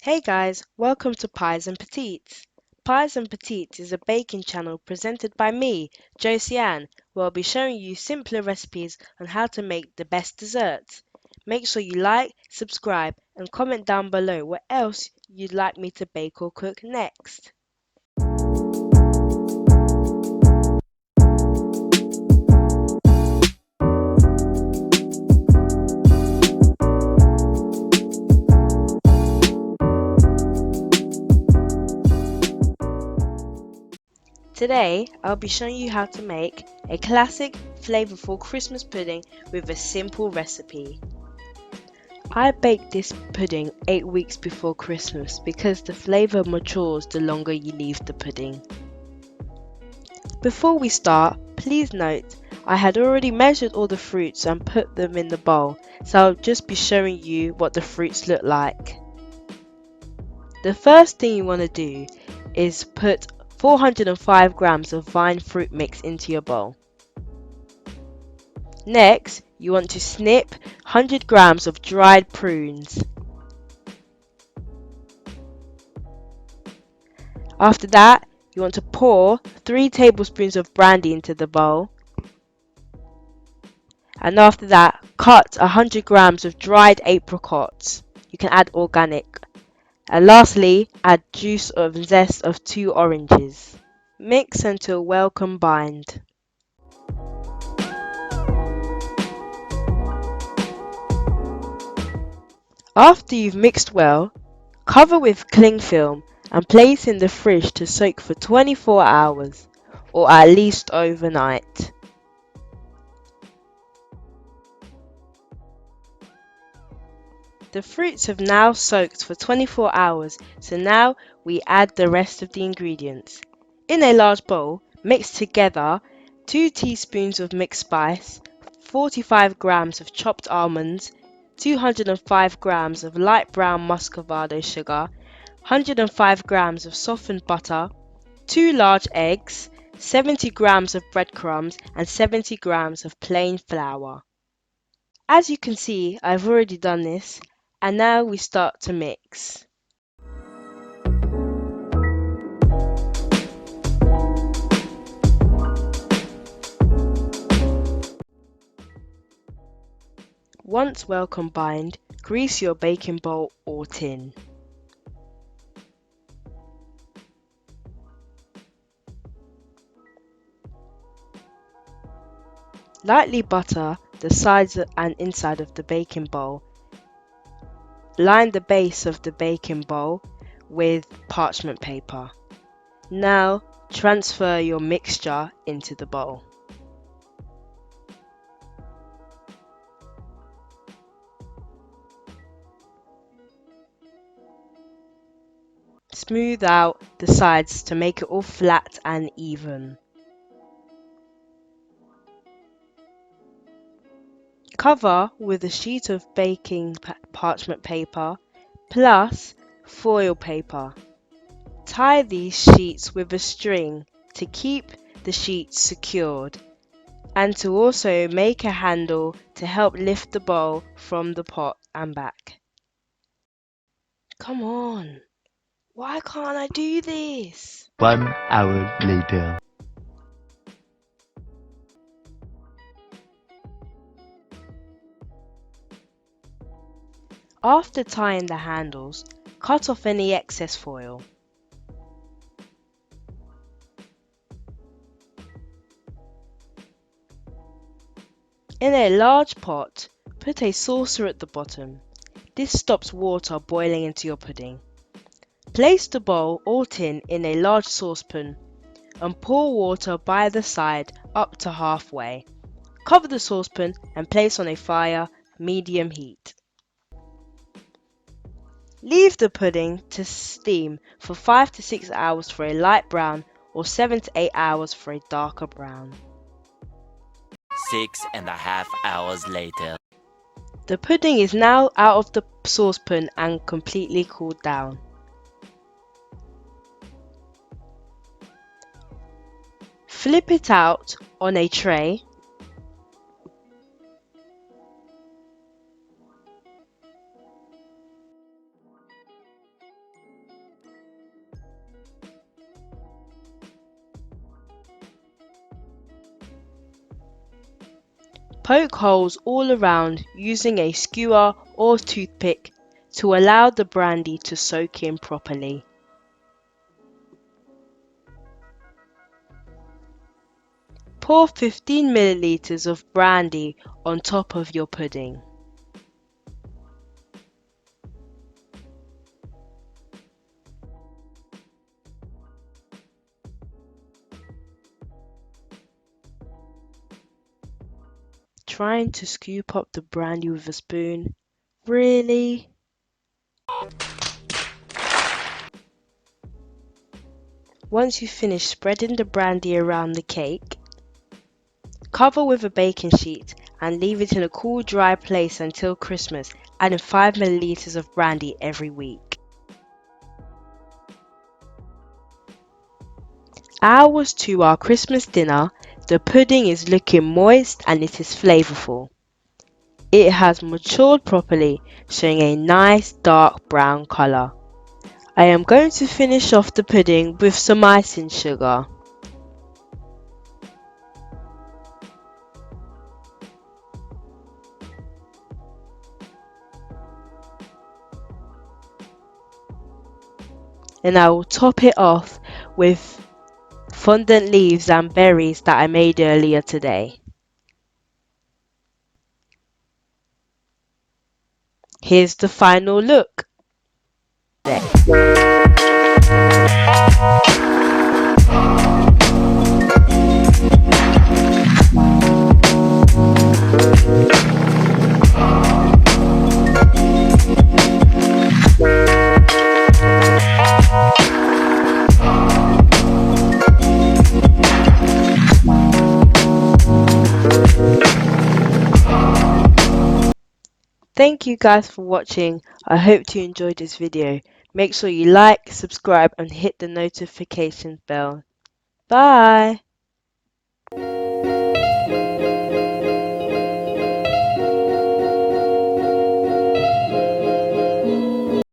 Hey guys, welcome to Pies and Petites. Pies and Petites is a baking channel presented by me, Josiane, where I'll be showing you simpler recipes on how to make the best desserts. Make sure you like, subscribe, and comment down below what else you'd like me to bake or cook next. Today, I'll be showing you how to make a classic, flavourful Christmas pudding with a simple recipe. I baked this pudding 8 weeks before Christmas because the flavour matures the longer you leave the pudding. Before we start, please note I had already measured all the fruits and put them in the bowl, so I'll just be showing you what the fruits look like. The first thing you want to do is put 405 grams of vine fruit mix into your bowl. Next, you want to snip 100 grams of dried prunes. After that, you want to pour 3 tablespoons of brandy into the bowl. And after that, cut 100 grams of dried apricots. You can add organic. And lastly, add juice or zest of 2 oranges. Mix until well combined. After you've mixed well, cover with cling film and place in the fridge to soak for 24 hours, or at least overnight. The fruits have now soaked for 24 hours, so now we add the rest of the ingredients. In a large bowl, mix together 2 teaspoons of mixed spice, 45 grams of chopped almonds, 205 grams of light brown muscovado sugar, 105 grams of softened butter, 2 large eggs, 70 grams of breadcrumbs, and 70 grams of plain flour. As you can see, I've already done this, and now we start to mix. Once well combined, grease your baking bowl or tin. Lightly butter the sides and inside of the baking bowl. Line the base of the baking bowl with parchment paper. Now transfer your mixture into the bowl. Smooth out the sides to make it all flat and even. Cover with a sheet of baking parchment paper plus foil paper. Tie these sheets with a string to keep the sheets secured and to also make a handle to help lift the bowl from the pot and back. Come on, why can't I do this? 1 hour later. After tying the handles, cut off any excess foil. In a large pot, put a saucer at the bottom. This stops water boiling into your pudding. Place the bowl or tin in a large saucepan and pour water by the side up to halfway. Cover the saucepan and place on a fire, medium heat. Leave the pudding to steam for 5 to 6 hours for a light brown or 7 to 8 hours for a darker brown. 6.5 hours later. The pudding is now out of the saucepan and completely cooled down. Flip it out on a tray. Poke holes all around using a skewer or toothpick to allow the brandy to soak in properly. Pour 15 milliliters of brandy on top of your pudding. Trying to scoop up the brandy with a spoon? Really? Once you finish spreading the brandy around the cake, cover with a baking sheet and leave it in a cool, dry place until Christmas, adding 5 milliliters of brandy every week. Hours to our Christmas dinner, the pudding is looking moist and it is flavourful. It has matured properly, showing a nice dark brown colour. I am going to finish off the pudding with some icing sugar. And I will top it off with fondant leaves and berries that I made earlier today. Here's the final look. Thank you guys for watching. I hope you enjoyed this video. Make sure you like, subscribe and hit the notification bell. Bye!